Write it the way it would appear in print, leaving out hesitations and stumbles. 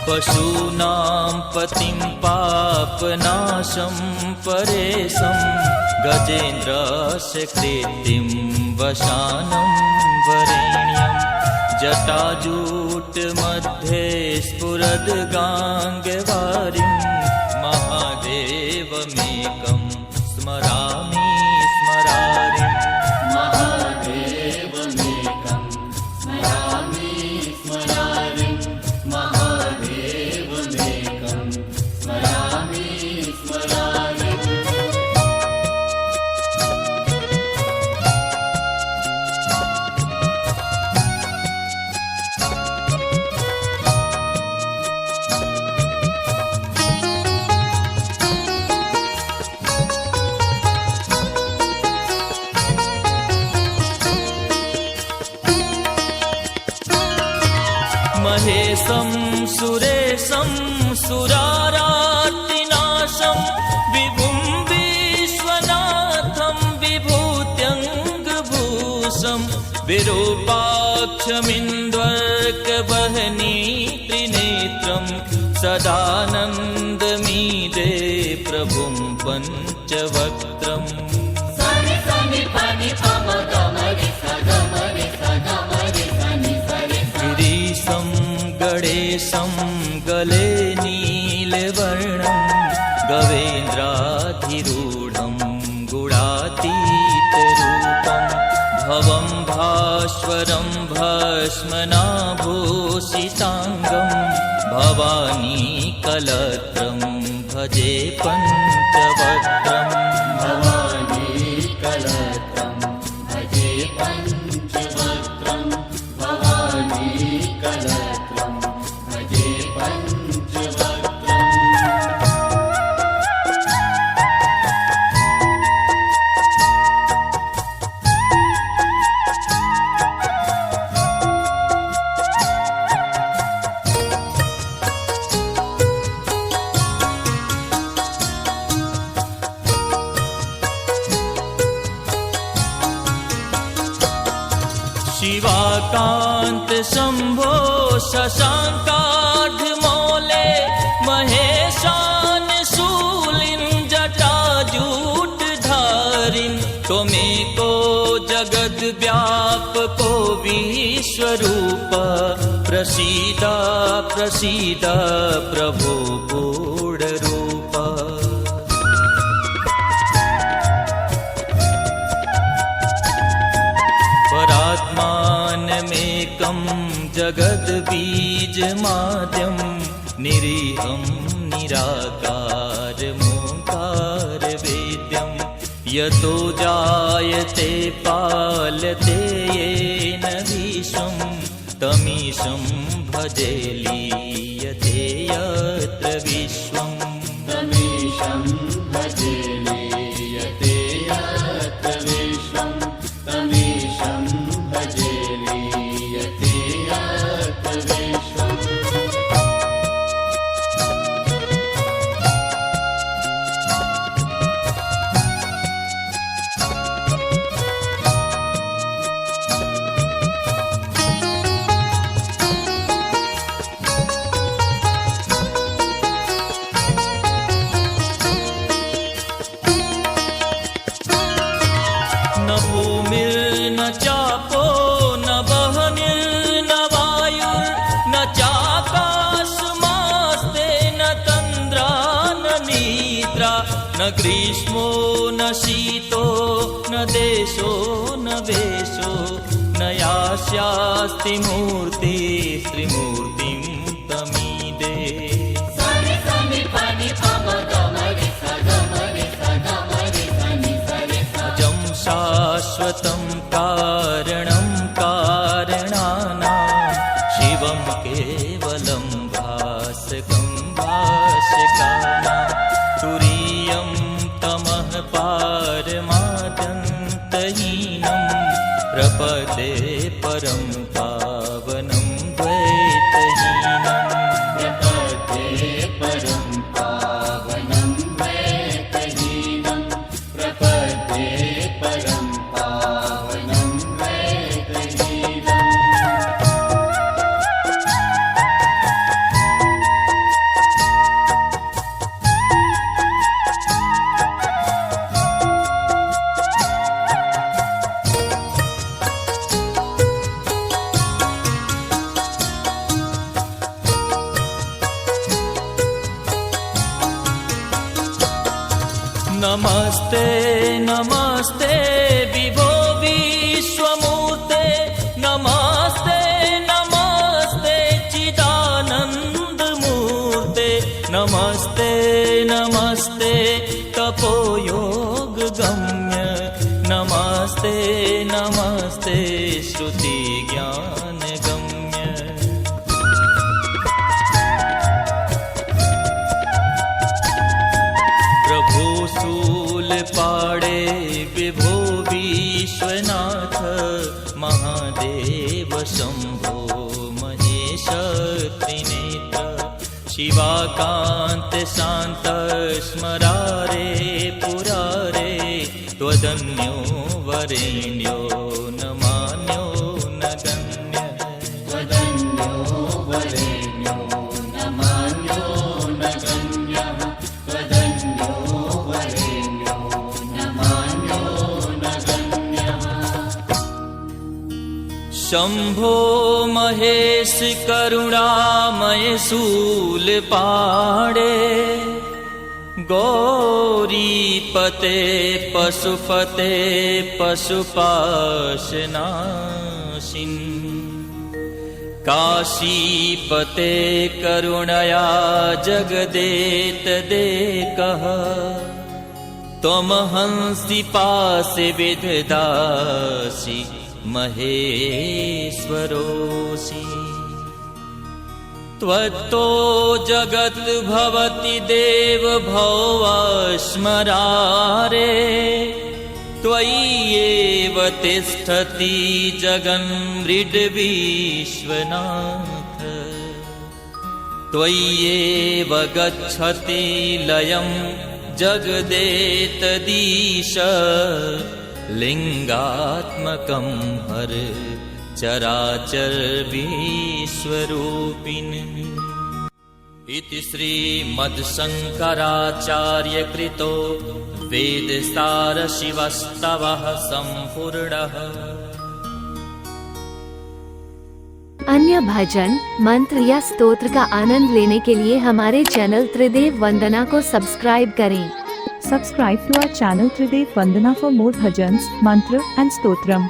पशूनां पतिं पापनाशं परेशं गजेन्द्रस्य कृतिं वशानं वरेण्यं जटाजूटमध्ये स्फुरद्गाङ्गवारिं महादेवमेकं स्मरामि स्मरारिम् महादेवमेकं स्मरामि स्मरारिं महादेवमेकं स्मरामि स्मरारिम् महेशं सुरेशं सुरारातिनाशं विभुं विश्वनाथं विभूत्यङ्गभूषं विरूपाक्षमिन्द्वर्कवहनी त्रिनेत्रं सदानन्दमीडे प्रभुं पञ्चवक्त्रम् गिरीशं गणेशं गले नीलवर्णं गवेन्द्राधिरूढं गुणातीतरूपं भवं भास्वरं भस्मनाभूषिताङ्गं भवानी कलत्रं भजे पञ्चवक्त्रम् भवानी कलत्रं भजे पञ्चवक्त्रं भवानी कलत्रं भजे पञ्चवक्त्रम् शिवाकान्त शम्भो शशाङ्काढ्मौले महेशान शूलिं जटाजूटधारिं त्वमेको जगद्व्यापको विश्वरूप प्रसीद प्रसीद प्रभो गूढरूप परात्मानमेकं जगद्बीजमाद्यं निरीहं निराकारमोङ्कारवेद्यं यतो जायते पाल्यते येन विश्वं तमीशं भजे लीयते यत्र विश्वम् तमीशं भजे लीयते यत्र विश्वम् तमीशं भजे लीयते यत्र विश्वम् न भूमिर्न चापो न वह्निर्न वायुर्न चाकाशमास्ते न तन्द्रा न निद्रा न ग्रीष्मो न शीतो न देशो न वेशो न यास्यास्ति मूर्ति त्रिमूर्तिं तमीदे अजं शाश्वतं कारणं कारणानां शिवं केवलं भासकं भास्यकानां तुरीयं तमः पारमाद्यन्तहीनं प्रपदे परं पावनं द्वैतहीनम् प्रपदे परं पावनं द्वैतहीनं प्रपदे परं पावनं द्वैतहीनम् नमस्ते नमस्ते विभो विश्वमूर्ते नमस्ते नमस्ते चिदानन्दमूर्ते नमस्ते नमस्ते तपोयोगगम्य नमस्ते नमस्ते श्रुतिज्ञानगम्य प्रभु शूलपाणे विभो विश्वनाथ महादेव शम्भो महेश त्रिनेत्र शिवाकान्त शान्त स्मरारे पुरारे त्वदन्यो वरेण्यो न मान्यो न गण्य त्वदन्यो वरेण्यो न मान्यो न गण्यः त्वदन्यो वरेण्यो न मान्यो न गण्यः शम्भो महेश करुणामय शूलपाणे गौरीपते पशुपते पशुपाशनाशिन् काशीपते करुणया जगदेतदेकः त्वमहंसि पासे विदधासि महेश्वरोऽसि त्वत्तो जगत् भवति देव भवस्मरारे त्वय्येव तिष्ठति जगन्मृड्विश्वनाथ त्वय्येव गच्छति लयं जगदेतदीश लिङ्गात्मकं हर चराचर विश्वरूपिन् इति श्रीमद्शङ्कराचार्यकृतो वेदसार शिवस्तवः सम्पूर्णः। अन्य भजन मंत्र या स्तोत्र का आनंद लेने के लिए हमारे चैनल त्रिदेव वंदना को सब्सक्राइब करें। Subscribe to our channel Tridev Vandana for more bhajans, mantra and stotram.